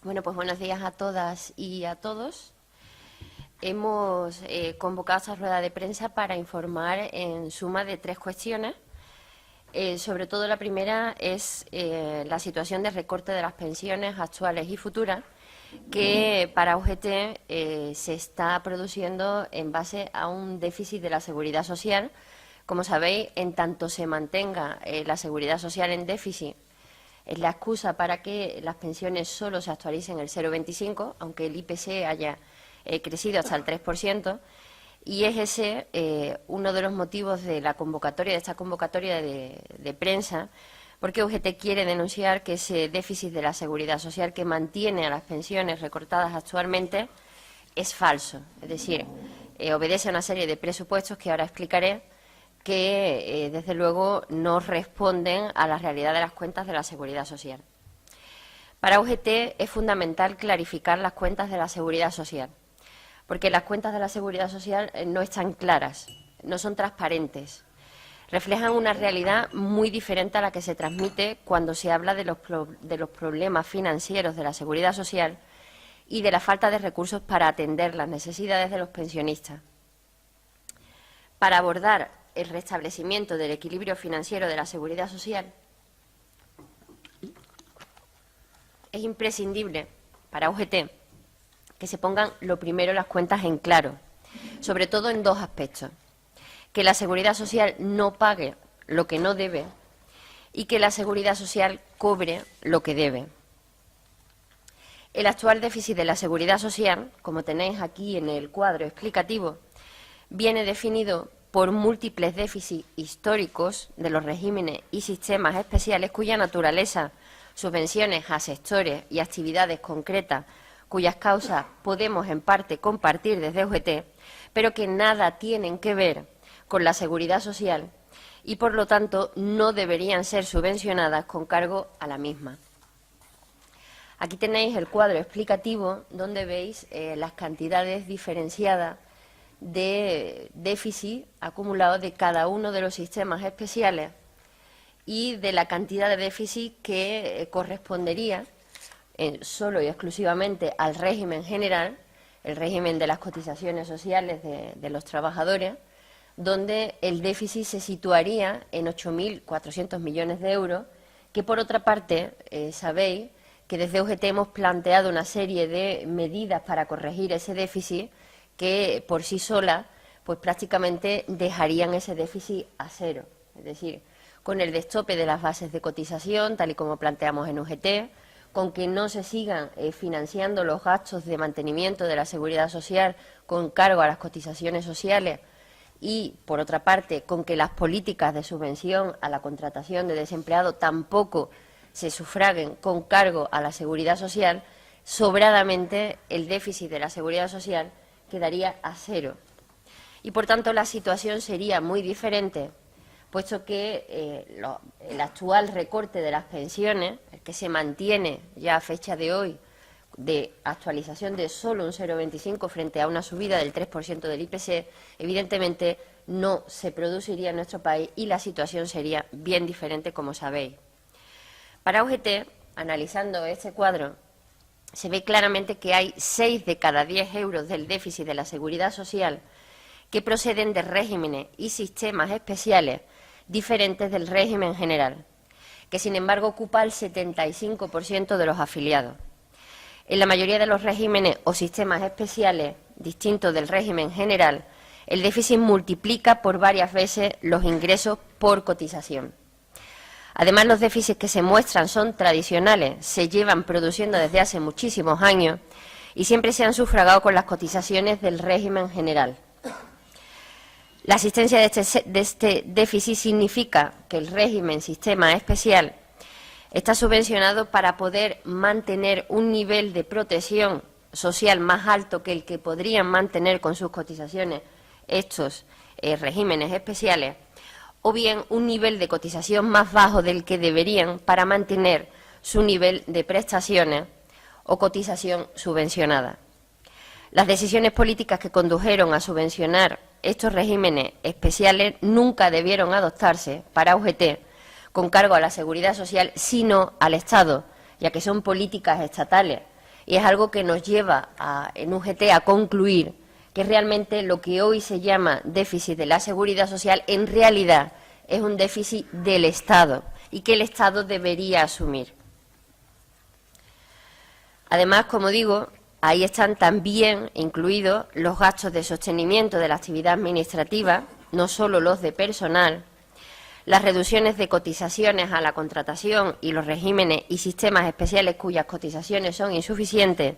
Bueno, pues buenos días a todas y a todos. Hemos convocado esta rueda de prensa para informar en suma de tres cuestiones. Sobre todo la primera es la situación de recorte de las pensiones actuales y futuras que para UGT se está produciendo en base a un déficit de la seguridad social. Como sabéis, en tanto se mantenga la seguridad social en déficit, es la excusa para que las pensiones solo se actualicen el 0,25, aunque el IPC haya crecido hasta el 3%, y es ese uno de los motivos de la convocatoria, de esta convocatoria de prensa, porque UGT quiere denunciar que ese déficit de la seguridad social que mantiene a las pensiones recortadas actualmente es falso. Es decir, obedece a una serie de presupuestos que ahora explicaré, que, desde luego, no responden a la realidad de las cuentas de la Seguridad Social. Para UGT es fundamental clarificar las cuentas de la Seguridad Social, porque las cuentas de la Seguridad Social no están claras, no son transparentes, reflejan una realidad muy diferente a la que se transmite cuando se habla de los problemas financieros de la Seguridad Social y de la falta de recursos para atender las necesidades de los pensionistas. Para abordar el restablecimiento del equilibrio financiero de la Seguridad Social, es imprescindible para UGT que se pongan lo primero las cuentas en claro, sobre todo en dos aspectos: que la Seguridad Social no pague lo que no debe y que la Seguridad Social cobre lo que debe. El actual déficit de la Seguridad Social, como tenéis aquí en el cuadro explicativo, viene definido por múltiples déficits históricos de los regímenes y sistemas especiales cuya naturaleza, subvenciones a sectores y actividades concretas, cuyas causas podemos en parte compartir desde UGT, pero que nada tienen que ver con la seguridad social y, por lo tanto, no deberían ser subvencionadas con cargo a la misma. Aquí tenéis el cuadro explicativo donde veis las cantidades diferenciadas de déficit acumulado de cada uno de los sistemas especiales y de la cantidad de déficit que correspondería solo y exclusivamente al régimen general, el régimen de las cotizaciones sociales de los trabajadores, donde el déficit se situaría en 8.400 millones de euros, que por otra parte sabéis que desde UGT hemos planteado una serie de medidas para corregir ese déficit que por sí solas pues prácticamente dejarían ese déficit a cero. Es decir, con el destope de las bases de cotización, tal y como planteamos en UGT, con que no se sigan financiando los gastos de mantenimiento de la seguridad social con cargo a las cotizaciones sociales y, por otra parte, con que las políticas de subvención a la contratación de desempleados tampoco se sufraguen con cargo a la seguridad social, sobradamente el déficit de la seguridad social quedaría a cero. Y, por tanto, la situación sería muy diferente, puesto que el actual recorte de las pensiones, el que se mantiene ya a fecha de hoy, de actualización de solo un 0,25 frente a una subida del 3% del IPC, evidentemente no se produciría en nuestro país y la situación sería bien diferente, como sabéis. Para UGT, analizando este cuadro, se ve claramente que hay 6 de cada 10 euros del déficit de la seguridad social que proceden de regímenes y sistemas especiales diferentes del régimen general, que sin embargo ocupa el 75% de los afiliados. En la mayoría de los regímenes o sistemas especiales distintos del régimen general, el déficit multiplica por varias veces los ingresos por cotización. Además, los déficits que se muestran son tradicionales, se llevan produciendo desde hace muchísimos años y siempre se han sufragado con las cotizaciones del régimen general. La existencia de este déficit significa que el régimen sistema especial está subvencionado para poder mantener un nivel de protección social más alto que el que podrían mantener con sus cotizaciones estos regímenes especiales, o bien un nivel de cotización más bajo del que deberían para mantener su nivel de prestaciones o cotización subvencionada. Las decisiones políticas que condujeron a subvencionar estos regímenes especiales nunca debieron adoptarse para UGT con cargo a la seguridad social, sino al Estado, ya que son políticas estatales y es algo que nos lleva en UGT a concluir que realmente lo que hoy se llama déficit de la Seguridad Social en realidad es un déficit del Estado y que el Estado debería asumir. Además, como digo, ahí están también incluidos los gastos de sostenimiento de la actividad administrativa, no solo los de personal, las reducciones de cotizaciones a la contratación y los regímenes y sistemas especiales cuyas cotizaciones son insuficientes.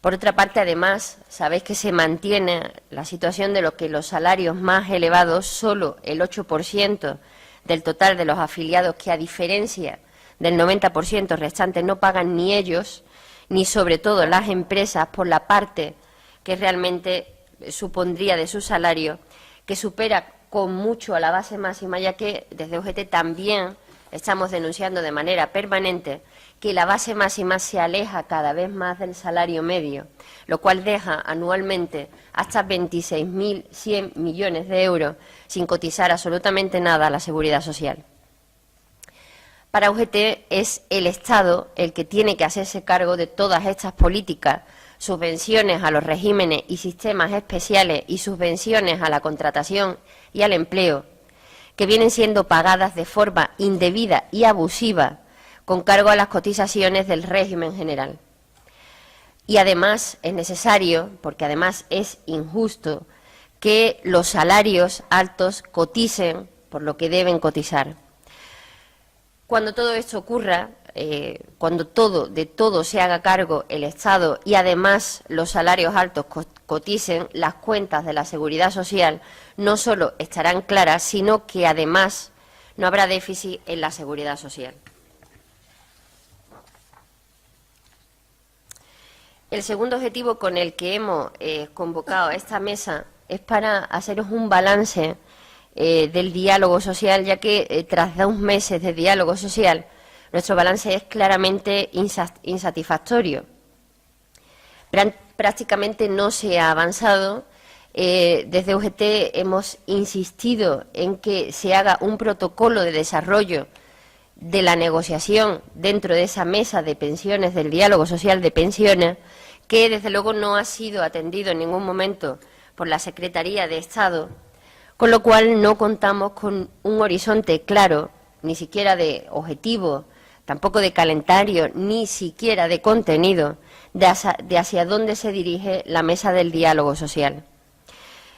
Por otra parte, además, sabéis que se mantiene la situación de los salarios más elevados, solo el 8% del total de los afiliados, que a diferencia del 90% restante no pagan ni ellos, ni sobre todo las empresas, por la parte que realmente supondría de su salario, que supera con mucho a la base máxima, ya que desde UGT también estamos denunciando de manera permanente que la base máxima se aleja cada vez más del salario medio, lo cual deja anualmente hasta 26.100 millones de euros sin cotizar absolutamente nada a la Seguridad Social. Para UGT es el Estado el que tiene que hacerse cargo de todas estas políticas, subvenciones a los regímenes y sistemas especiales y subvenciones a la contratación y al empleo, que vienen siendo pagadas de forma indebida y abusiva con cargo a las cotizaciones del régimen general. Y además es necesario, porque además es injusto, que los salarios altos coticen por lo que deben cotizar. Cuando todo esto ocurra, cuando de todo se haga cargo el Estado y además los salarios altos coticen, las cuentas de la Seguridad Social no solo estarán claras, sino que además no habrá déficit en la Seguridad Social. El segundo objetivo con el que hemos convocado esta mesa es para haceros un balance del diálogo social, ya que tras 2 meses de diálogo social, nuestro balance es claramente insatisfactorio. Prácticamente no se ha avanzado. Desde UGT hemos insistido en que se haga un protocolo de desarrollo de la negociación dentro de esa mesa de pensiones, del diálogo social de pensiones, que desde luego no ha sido atendido en ningún momento por la Secretaría de Estado, con lo cual no contamos con un horizonte claro, ni siquiera de objetivo, tampoco de calendario, ni siquiera de contenido, de hacia dónde se dirige la mesa del diálogo social.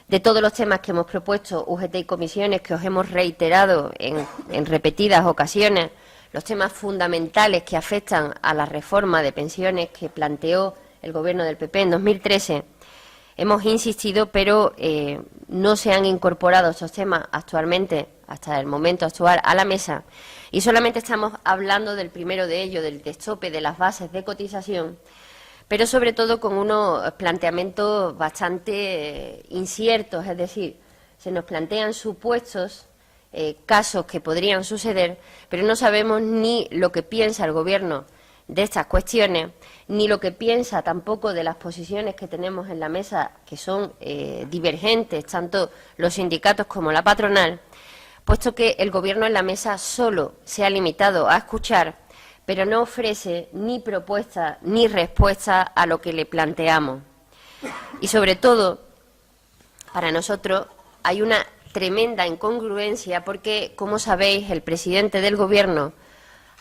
De todos los temas que hemos propuesto UGT y comisiones, que os hemos reiterado en repetidas ocasiones, los temas fundamentales que afectan a la reforma de pensiones que planteó el Gobierno del PP en 2013, hemos insistido, pero no se han incorporado estos temas actualmente, hasta el momento actual, a la mesa, y solamente estamos hablando del primero de ellos, del destope de las bases de cotización, pero sobre todo con unos planteamientos bastante inciertos, es decir, se nos plantean supuestos casos que podrían suceder, pero no sabemos ni lo que piensa el Gobierno de estas cuestiones, ni lo que piensa tampoco de las posiciones que tenemos en la mesa, que son divergentes, tanto los sindicatos como la patronal, puesto que el Gobierno en la mesa solo se ha limitado a escuchar, pero no ofrece ni propuesta ni respuesta a lo que le planteamos. Y sobre todo, para nosotros hay una tremenda incongruencia porque, como sabéis, el presidente del Gobierno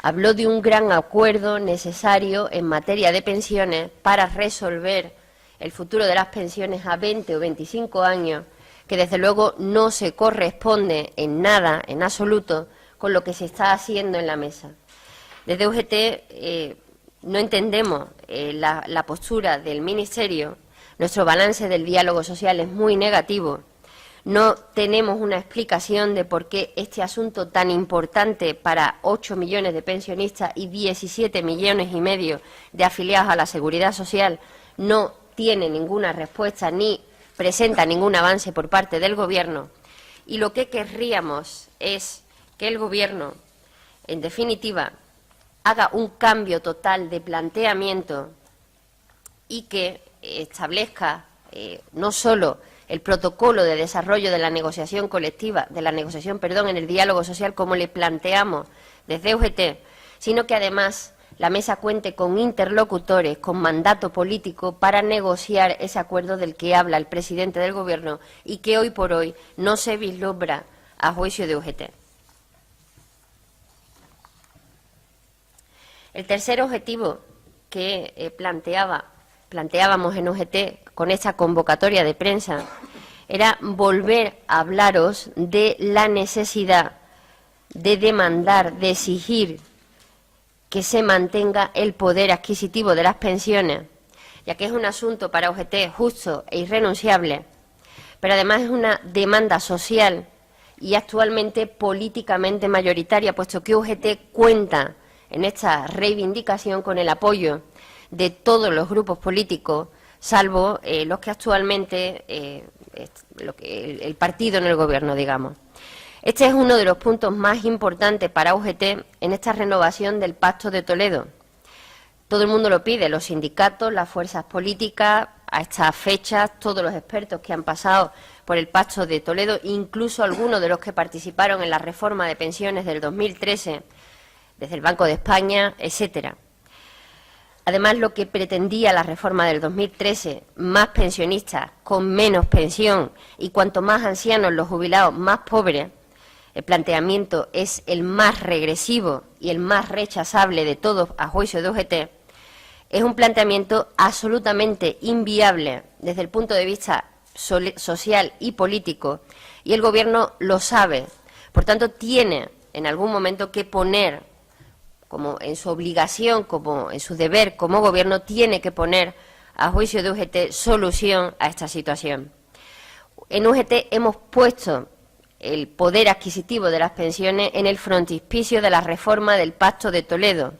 habló de un gran acuerdo necesario en materia de pensiones para resolver el futuro de las pensiones a 20 o 25 años, que desde luego no se corresponde en nada, en absoluto, con lo que se está haciendo en la mesa. Desde UGT no entendemos la postura del Ministerio. Nuestro balance del diálogo social es muy negativo. No tenemos una explicación de por qué este asunto tan importante para 8 millones de pensionistas y 17,5 millones de afiliados a la Seguridad Social no tiene ninguna respuesta ni presenta ningún avance por parte del Gobierno. Y lo que querríamos es que el Gobierno, en definitiva, haga un cambio total de planteamiento y que establezca no solo el protocolo de desarrollo de la negociación colectiva, en el diálogo social, como le planteamos desde UGT, sino que además la mesa cuente con interlocutores, con mandato político para negociar ese acuerdo del que habla el presidente del Gobierno y que hoy por hoy no se vislumbra a juicio de UGT. El tercer objetivo que planteábamos en UGT con esta convocatoria de prensa era volver a hablaros de la necesidad de demandar, de exigir que se mantenga el poder adquisitivo de las pensiones, ya que es un asunto para UGT justo e irrenunciable, pero además es una demanda social y actualmente políticamente mayoritaria, puesto que UGT cuenta en esta reivindicación con el apoyo de todos los grupos políticos, salvo los que actualmente, el partido en el Gobierno, digamos. Este es uno de los puntos más importantes para UGT en esta renovación del Pacto de Toledo. Todo el mundo lo pide, los sindicatos, las fuerzas políticas, a estas fechas, todos los expertos que han pasado por el Pacto de Toledo, incluso algunos de los que participaron en la reforma de pensiones del 2013, desde el Banco de España, etcétera. Además, lo que pretendía la reforma del 2013, más pensionistas con menos pensión y cuanto más ancianos los jubilados, más pobres, el planteamiento es el más regresivo y el más rechazable de todos a juicio de UGT, es un planteamiento absolutamente inviable desde el punto de vista social y político, y el Gobierno lo sabe. Por tanto, tiene en algún momento que poner, como en su obligación, como en su deber como Gobierno, tiene que poner a juicio de UGT solución a esta situación. En UGT hemos puesto el poder adquisitivo de las pensiones en el frontispicio de la reforma del Pacto de Toledo.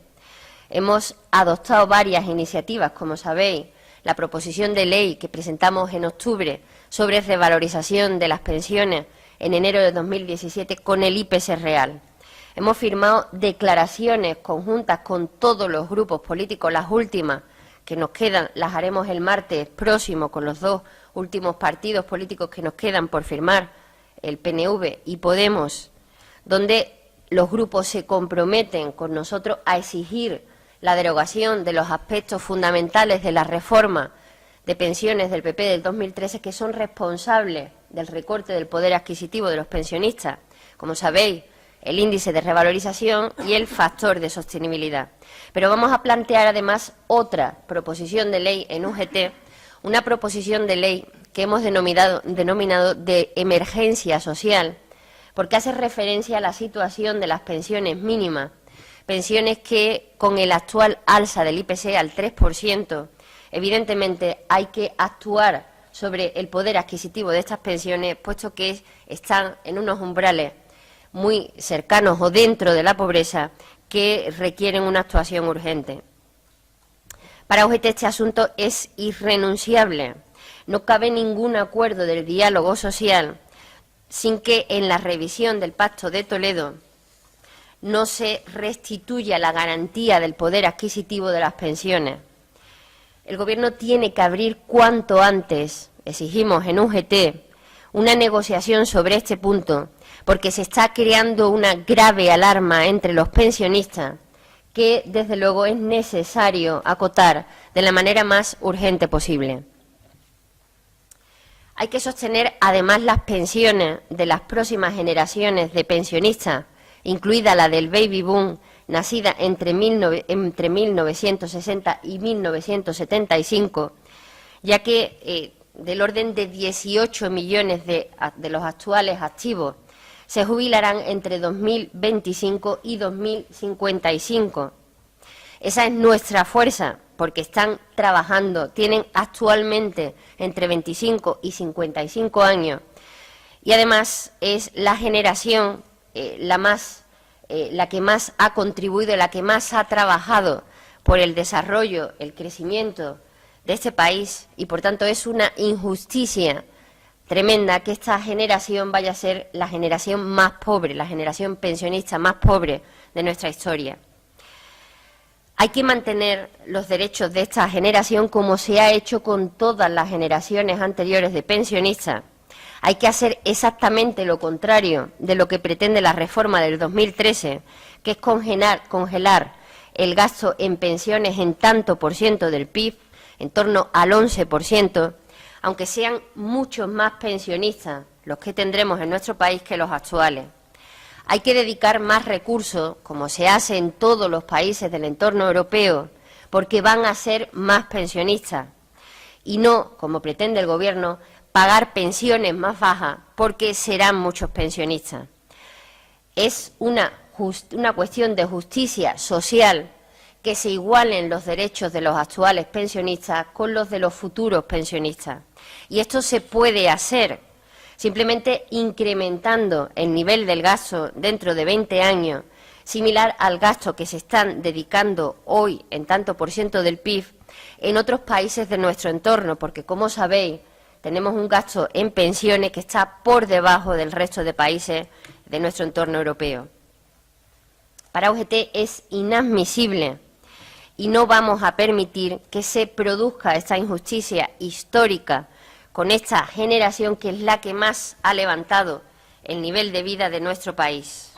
Hemos adoptado varias iniciativas, como sabéis, la proposición de ley que presentamos en octubre sobre revalorización de las pensiones en enero de 2017 con el IPC real. Hemos firmado declaraciones conjuntas con todos los grupos políticos, las últimas que nos quedan, las haremos el martes próximo con los dos últimos partidos políticos que nos quedan por firmar, el PNV y Podemos, donde los grupos se comprometen con nosotros a exigir la derogación de los aspectos fundamentales de la reforma de pensiones del PP del 2013 que son responsables del recorte del poder adquisitivo de los pensionistas, como sabéis, el índice de revalorización y el factor de sostenibilidad. Pero vamos a plantear además otra proposición de ley en UGT, una proposición de ley que hemos denominado de emergencia social, porque hace referencia a la situación de las pensiones mínimas, pensiones que con el actual alza del IPC al 3%, evidentemente hay que actuar sobre el poder adquisitivo de estas pensiones, puesto que están en unos umbrales muy cercanos o dentro de la pobreza que requieren una actuación urgente. Para UGT este asunto es irrenunciable. No cabe ningún acuerdo del diálogo social sin que en la revisión del Pacto de Toledo no se restituya la garantía del poder adquisitivo de las pensiones. El Gobierno tiene que abrir cuanto antes, exigimos en UGT, una negociación sobre este punto, porque se está creando una grave alarma entre los pensionistas que, desde luego, es necesario acotar de la manera más urgente posible. Hay que sostener, además, las pensiones de las próximas generaciones de pensionistas, incluida la del baby boom, nacida entre 1960 y 1975, ya que del orden de 18 millones de los actuales activos se jubilarán entre 2025 y 2055. Esa es nuestra fuerza, porque están trabajando, tienen actualmente entre 25 y 55 años, y además es la generación la que más ha contribuido, la que más ha trabajado por el desarrollo, el crecimiento de este país, y por tanto es una injusticia tremenda que esta generación vaya a ser la generación más pobre, la generación pensionista más pobre de nuestra historia. Hay que mantener los derechos de esta generación como se ha hecho con todas las generaciones anteriores de pensionistas. Hay que hacer exactamente lo contrario de lo que pretende la reforma del 2013, que es congelar el gasto en pensiones en tanto por ciento del PIB, en torno al 11%, aunque sean muchos más pensionistas los que tendremos en nuestro país que los actuales. Hay que dedicar más recursos, como se hace en todos los países del entorno europeo, porque van a ser más pensionistas, y no, como pretende el Gobierno, pagar pensiones más bajas, porque serán muchos pensionistas. Es una cuestión de justicia social que se igualen los derechos de los actuales pensionistas con los de los futuros pensionistas. Y esto se puede hacer simplemente incrementando el nivel del gasto dentro de 20 años, similar al gasto que se están dedicando hoy en tanto por ciento del PIB en otros países de nuestro entorno, porque, como sabéis, tenemos un gasto en pensiones que está por debajo del resto de países de nuestro entorno europeo. Para UGT es inadmisible y no vamos a permitir que se produzca esta injusticia histórica con esta generación que es la que más ha levantado el nivel de vida de nuestro país.